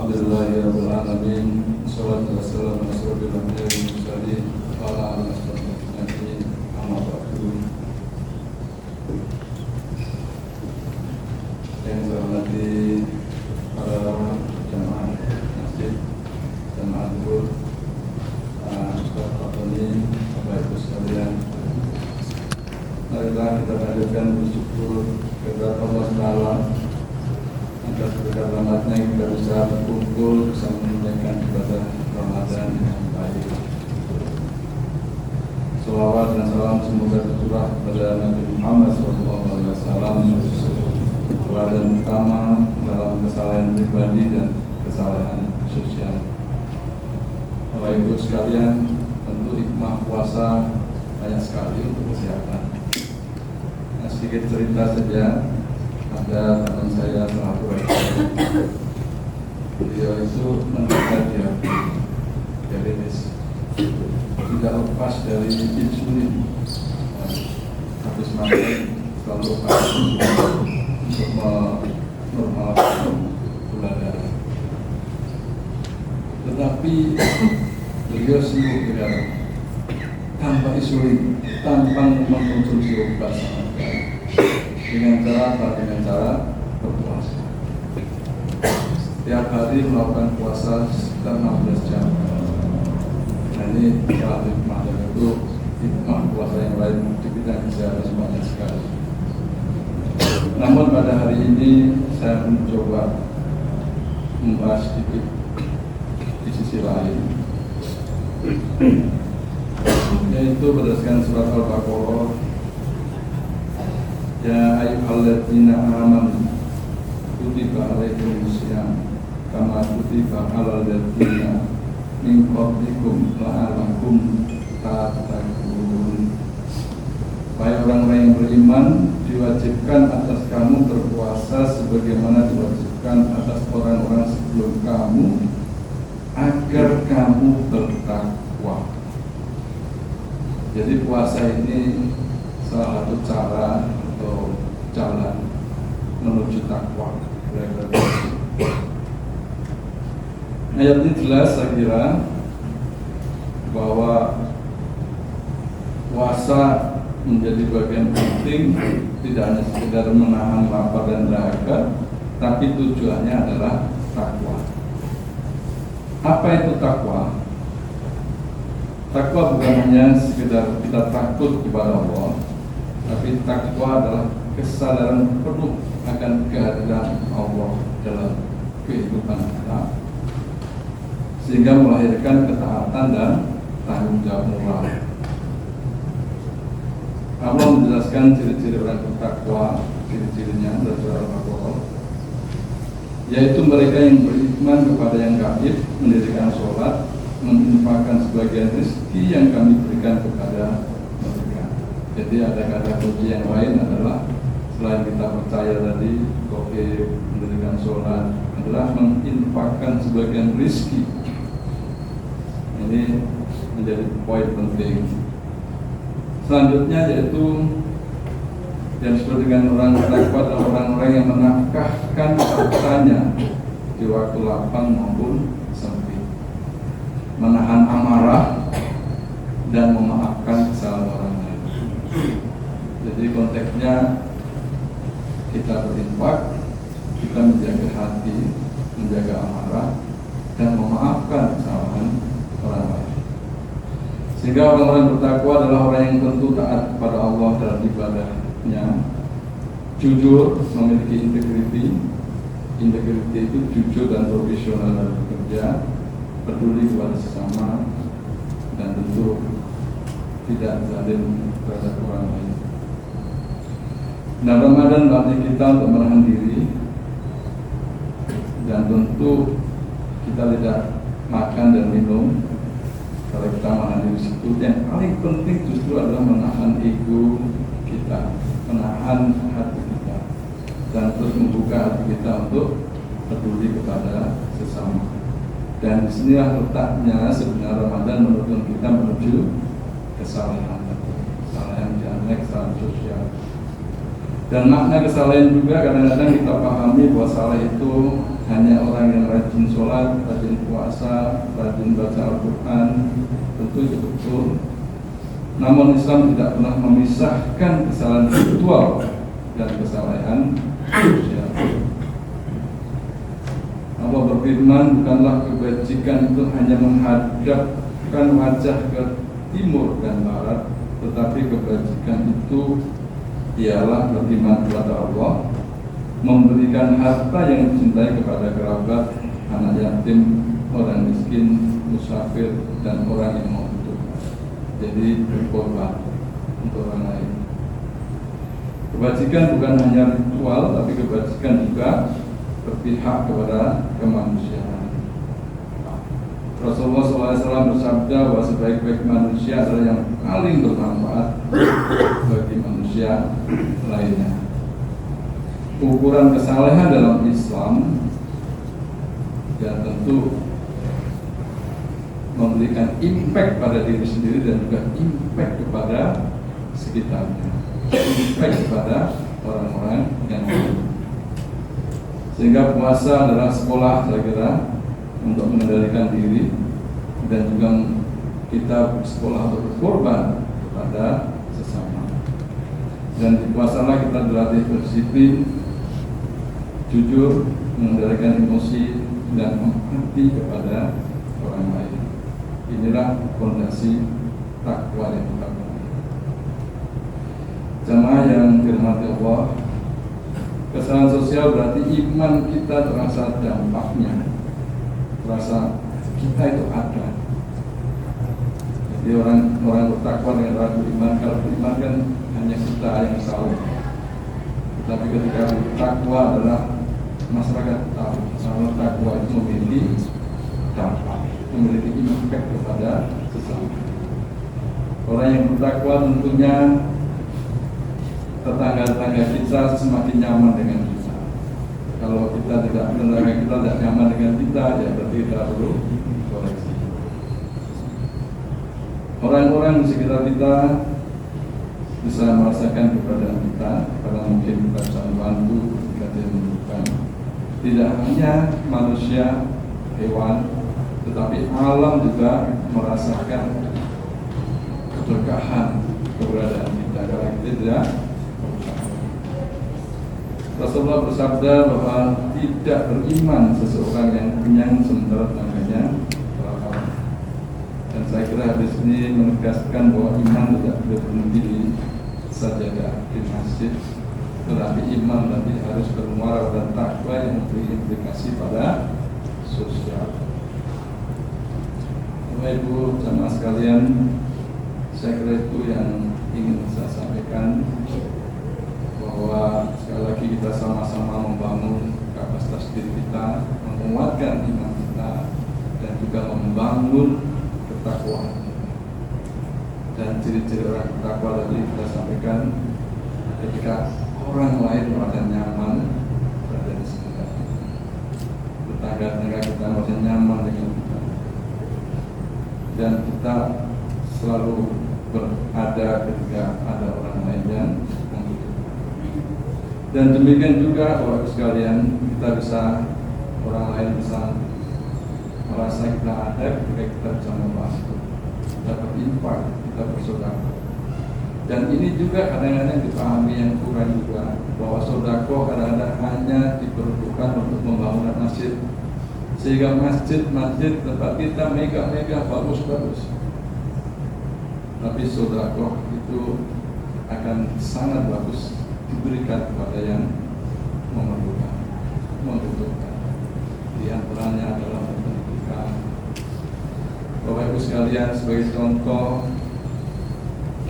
Alhamdulillahirabbil alamin. Wassalatu wassalamu ala asyrofil anbiya'i wal mursalin wa ala alihi washabbihi amma ba'du. Yang saya hormati para jamaah masjid, jamaah zuhur, Ustaz Fatoni, Bapak Ibu sekalian. Marilah kita panjatkan bersyukur kepada Allah Taala atas berkat rahmatnya kita bisa berkumpul bersama menunaikan ibadah Ramadan yang baik. Salawat dan salam semoga tercurah kepada Nabi Muhammad SAW, teladan utama dalam kesalahan pribadi dan kesalahan sosial. Bapak Ibu sekalian, tentu hikmah puasa banyak sekali untuk kesehatan. Sedikit cerita saja. Ada teman saya selaku beliau itu menderita diabetes, tidak lepas dari insulin, habis makan selalu lepas untuk menormalkan gula darah. Tetapi beliau sembuh tidak tanpa insulin, tanpa mengkonsumsi obat sama sekali. Dengan cara berpuasa. Setiap hari melakukan puasa sekitar 16 jam. Nah ini salah hikmah, dan itu hikmah puasa yang lain di bidang kesehatan banyak sekali. Namun pada hari ini saya mencoba membahas sedikit di sisi lain, yaitu berdasarkan surat Al-Baqarah. Ya ayyuhalladzina amanu kutiba alaikumusiyam kama kutiba alal ladzina min qablikum la'allakum tattaqun. Wahai orang-orang yang beriman, diwajibkan atas kamu berpuasa sebagaimana diwajibkan atas orang-orang sebelum kamu agar kamu bertakwa. Jadi puasa ini salah satu cara atau jalan menuju takwa. Ayat ini jelas saya kira bahwa puasa menjadi bagian penting, tidak hanya sekedar menahan lapar dan dahaga, tapi tujuannya adalah takwa. Apa itu takwa? Takwa bukan hanya sekedar kita takut kepada Allah, tapi takwa adalah kesadaran penuh akan kehadiran Allah dalam kehidupan kita, sehingga melahirkan ketaatan dan tanggung jawab moral. Allah menjelaskan ciri-ciri orang bertakwa, ciri-cirinya dalam surah Al-Baqarah, yaitu mereka yang beriman kepada yang gaib, mendirikan sholat, menginfakkan sebagian rezeki yang kami berikan kepada mereka. Jadi ada kata kunci yang lain adalah selain kita percaya tadi, mendirikan sholat adalah menginfakkan sebagian rezeki. Ini menjadi poin penting. Selanjutnya yaitu yang disebut dengan orang bertakwa adalah orang-orang yang menafkahkan hartanya di waktu lapang maupun sempit, menahan amarah dan memaafkan kesalahan orang lain. Jadi konteksnya kita berinfak, kita menjaga hati, menjaga amarah, dan memaafkan kesalahan orang lain. Sehingga orang-orang bertakwa adalah orang yang tentu taat kepada Allah dalam ibadahnya, jujur, memiliki integriti. Integriti itu jujur dan profesional dalam bekerja, peduli kepada sesama, dan tentu tidak zalim terhadap orang lain. Nah, Ramadan melatih kita untuk menahan diri, dan tentu kita tidak makan dan minum. Kalau kita menahan diri situ, yang paling penting justru adalah menahan ego kita, menahan hati kita, dan terus membuka hati kita untuk peduli kepada sesama. Dan disinilah letaknya sebenarnya Ramadan menuntun kita menuju kesalahan diantaranya kesalahan sosial. Dan makna kesalahan juga kadang-kadang kita pahami bahwa salah itu hanya orang yang rajin sholat, rajin puasa, rajin baca Al-Quran. Tentu itu betul. Namun Islam tidak pernah memisahkan kesalahan spiritual dan kesalahan sosial. Allah berfirman, bukanlah kebajikan itu hanya menghadapkan wajah ke timur dan barat, tetapi kebajikan itu ialah beriman kepada Allah, memberikan harta yang dicintai kepada kerabat, anak yatim, orang miskin, musafir, dan orang yang membutuhkan. Jadi berkorban untuk orang lain. Kebajikan bukan hanya ritual, tapi kebajikan juga berpihak kepada kemanusiaan. Rasulullah SAW bersabda bahwa sebaik-baik manusia adalah yang paling bermanfaat bagi manusia lainnya. Ukuran kesalehan dalam Islam ya tentu memberikan impact pada diri sendiri dan juga impact kepada sekitarnya, impact kepada orang-orang yang lain. Sehingga puasa adalah sekolah, saya kira, untuk mengendalikan diri, dan juga kita sekolah untuk berkorban kepada sesama. Dan di puasalah kita berlatih berdisiplin, jujur, mengendalikan emosi, dan empati kepada orang lain. Inilah fondasi takwa yang kita punya. Jamaah yang dirahmati Allah, kesalahan sosial berarti iman kita terasa dampaknya, terasa kita itu ada. Jadi orang bertakwa dengan orang beriman, kalau beriman kan hanya kita yang tahu. Tapi ketika bertakwa adalah masyarakat tahu. Kalau takwa itu memiliki dampak, memiliki impact kepada sesama. Orang yang bertakwa tentunya tetangga-tetangga kita semakin nyaman dengan kita. Kalau kita tetangga kita tidak nyaman dengan kita, ya berarti kita perlu koreksi. Orang-orang di sekitar kita bisa merasakan keberadaan kita, karena mungkin kita bisa membantu ketika dia membutuhkan. Tidak hanya manusia, hewan, tetapi alam juga merasakan keberkahan keberadaan kita karena kita tidak. Rasulullah bersabda bahwa tidak beriman seseorang yang kenyang sementara tetangganya lapar. Dan saya kira hadis ini menegaskan bahwa iman tidak boleh berhenti di sajadah di masjid, tetapi iman nanti harus bermuara dan takwa yang memberi implikasi pada sosial. Bapak Ibu jamaah sekalian, saya kira itu yang ingin saya sampaikan, bahwa sekali lagi kita sama-sama membangun kapasitas diri kita, menguatkan iman kita, dan juga membangun ketakwaan. Dan ciri-ciri orang bertakwa tadi kita sampaikan, ketika orang lain merasa nyaman berada di sekitar kita, tetangga-tetangga kita merasa nyaman dengan kita, dan kita selalu berada ketika ada orang lain yang membutuhkan. Dan demikian juga Bapak sekalian, kita bisa, orang lain bisa merasa kita ada ketika kita bisa membantu, kita berinfak, kita bersedekah. Dan ini juga kadang-kadang dipahami yang kurang juga, bahwa sedekah kadang-kadang hanya diperuntukkan untuk membangun masjid, sehingga masjid tempat kita mega bagus-bagus. Tapi sedekah itu akan sangat bagus diberikan kepada yang membutuhkan. Di antaranya adalah pendidikan. Bapak Ibu sekalian, sebagai contoh,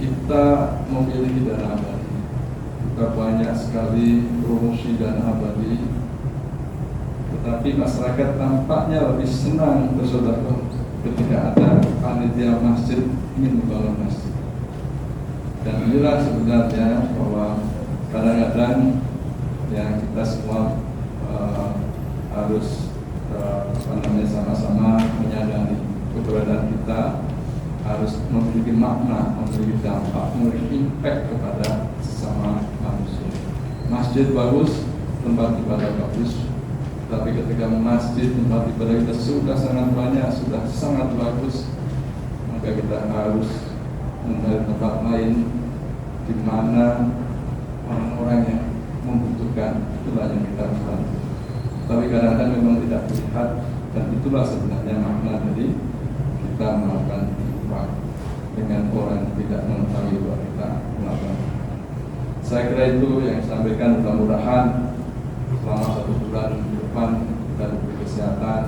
kita memiliki dana abadi. Kita banyak sekali promosi dana abadi, tetapi masyarakat tampaknya lebih senang bersedekah ketika ada panitia masjid ingin membangun masjid. Dan inilah sebenarnya bahwa kadang-kadang yang kita semua harus sama-sama menyadari keberadaan kita harus memiliki makna, memiliki dampak, memiliki impact kepada sesama manusia. masjid bagus, tempat ibadah bagus. Tapi ketika masjid, tempat ibadah kita sudah sangat banyak, sudah sangat bagus, maka kita harus mencari tempat lain di mana orang-orang yang membutuhkan, itulah yang kita harus bantu. Tapi kadang-kadang memang tidak terlihat, dan itulah sebenarnya makna dari kita melakukan infak dengan orang yang tidak mengetahui bahwa kita melakukan. Saya kira itu yang saya sampaikan. Mudah-mudahan selama 1 bulan ke depan kita diberi kesehatan,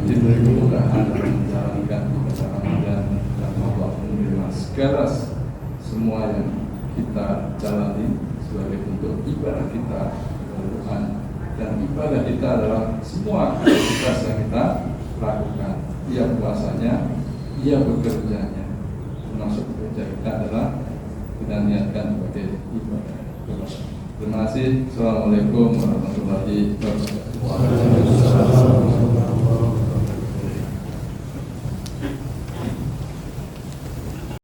diberi kemudahan dalam menjalankan ibadah Ramadan, dan Allah menerima segala semua yang kita jalani sebagai bentuk ibadah kita kepada Tuhan. Dan ibadah kita adalah semua aktivitas yang kita lakukan. Ia puasanya, ia bekerjanya, termasuk bekerja kita adalah kita niatkan sebagai ibadah. Terima kasih. Assalamualaikum warahmatullahi wabarakatuh.